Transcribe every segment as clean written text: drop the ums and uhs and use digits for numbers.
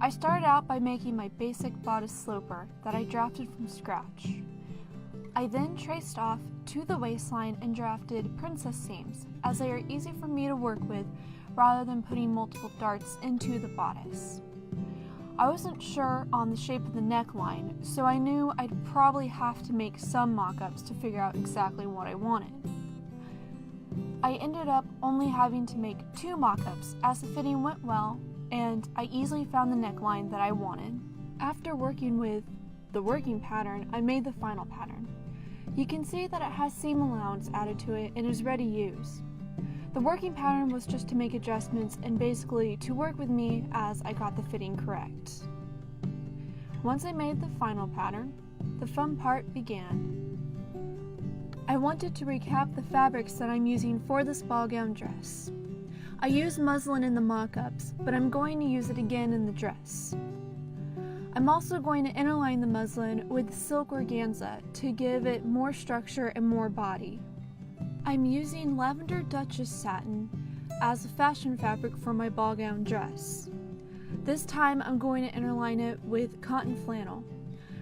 I started out by making my basic bodice sloper that I drafted from scratch. I then traced off to the waistline and drafted princess seams, as they are easy for me to work with rather than putting multiple darts into the bodice. I wasn't sure on the shape of the neckline, so I knew I'd probably have to make some mock-ups to figure out exactly what I wanted. I ended up only having to make 2 mock-ups as the fitting went well, and I easily found the neckline that I wanted. After working with the working pattern, I made the final pattern. You can see that it has seam allowance added to it and is ready to use. The working pattern was just to make adjustments and basically to work with me as I got the fitting correct. Once I made the final pattern, the fun part began. I wanted to recap the fabrics that I'm using for this ball gown dress. I used muslin in the mock-ups, but I'm going to use it again in the dress. I'm also going to interline the muslin with silk organza to give it more structure and more body. I'm using lavender Duchess satin as a fashion fabric for my ball gown dress. This time I'm going to interline it with cotton flannel.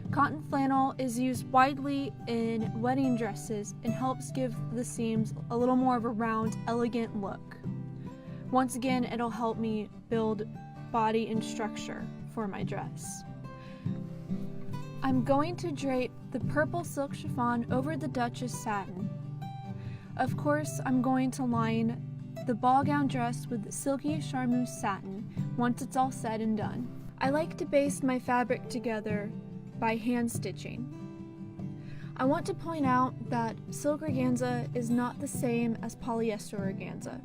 Cotton flannel is used widely in wedding dresses and helps give the seams a little more of a round, elegant look. Once again, it'll help me build body and structure for my dress. I'm going to drape the purple silk chiffon over the Duchess satin. Of course, I'm going to line the ball gown dress with silky charmeuse satin once it's all said and done. I like to baste my fabric together by hand stitching. I want to point out that silk organza is not the same as polyester organza.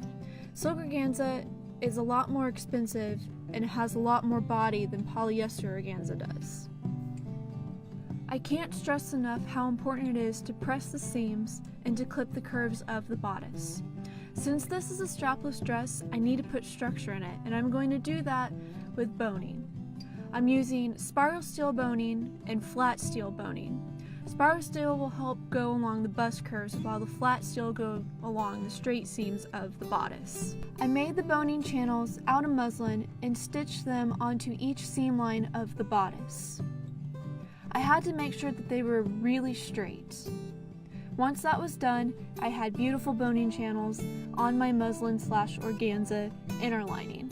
Silk organza is a lot more expensive and it has a lot more body than polyester organza does. I can't stress enough how important it is to press the seams and to clip the curves of the bodice. Since this is a strapless dress, I need to put structure in it, and I'm going to do that with boning. I'm using spiral steel boning and flat steel boning. Spiral steel will help go along the bust curves while the flat steel go along the straight seams of the bodice. I made the boning channels out of muslin and stitched them onto each seam line of the bodice. I had to make sure that they were really straight. Once that was done, I had beautiful boning channels on my muslin/organza interlining.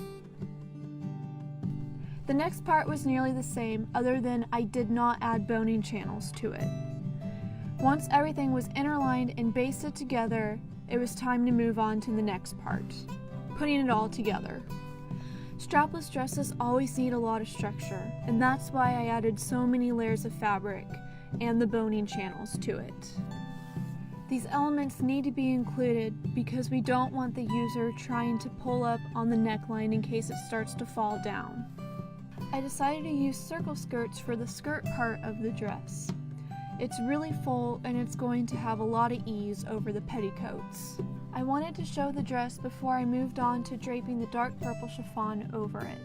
The next part was nearly the same, other than I did not add boning channels to it. Once everything was interlined and basted together, it was time to move on to the next part, putting it all together. Strapless dresses always need a lot of structure, and that's why I added so many layers of fabric and the boning channels to it. These elements need to be included because we don't want the user trying to pull up on the neckline in case it starts to fall down. I decided to use circle skirts for the skirt part of the dress. It's really full and it's going to have a lot of ease over the petticoats. I wanted to show the dress before I moved on to draping the dark purple chiffon over it.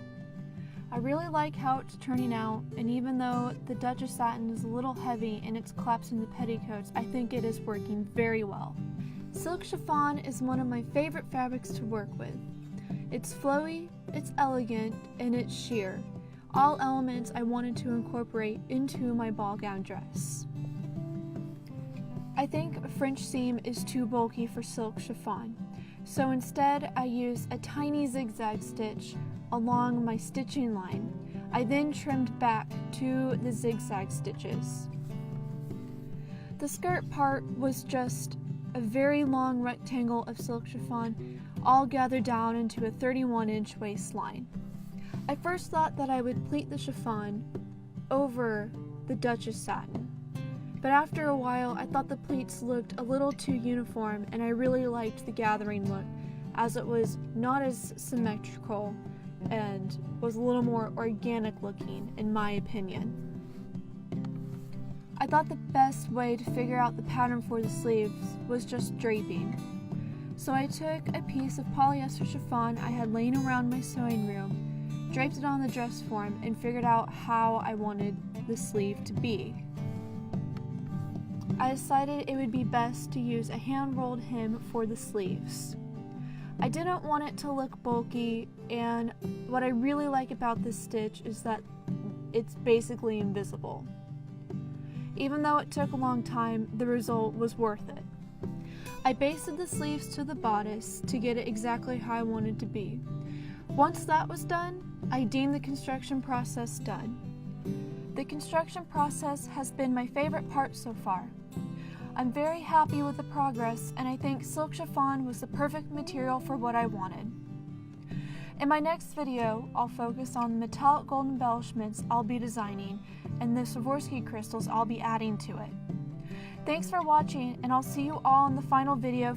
I really like how it's turning out, and even though the Duchess satin is a little heavy and it's collapsing the petticoats, I think it is working very well. Silk chiffon is one of my favorite fabrics to work with. It's flowy, it's elegant, and it's sheer. All elements I wanted to incorporate into my ball gown dress. I think French seam is too bulky for silk chiffon, so instead I used a tiny zigzag stitch along my stitching line. I then trimmed back to the zigzag stitches. The skirt part was just a very long rectangle of silk chiffon, all gathered down into a 31-inch waistline. I first thought that I would pleat the chiffon over the Duchess satin, but after a while I thought the pleats looked a little too uniform, and I really liked the gathering look, as it was not as symmetrical and was a little more organic looking, in my opinion. I thought the best way to figure out the pattern for the sleeves was just draping. So I took a piece of polyester chiffon I had laying around my sewing room, draped it on the dress form, and figured out how I wanted the sleeve to be. I decided it would be best to use a hand-rolled hem for the sleeves. I didn't want it to look bulky, and what I really like about this stitch is that it's basically invisible. Even though it took a long time, the result was worth it. I basted the sleeves to the bodice to get it exactly how I wanted to be. Once that was done, I deemed the construction process done. The construction process has been my favorite part so far. I'm very happy with the progress, and I think silk chiffon was the perfect material for what I wanted. In my next video, I'll focus on the metallic gold embellishments I'll be designing and the Swarovski crystals I'll be adding to it. Thanks for watching, and I'll see you all in the final video.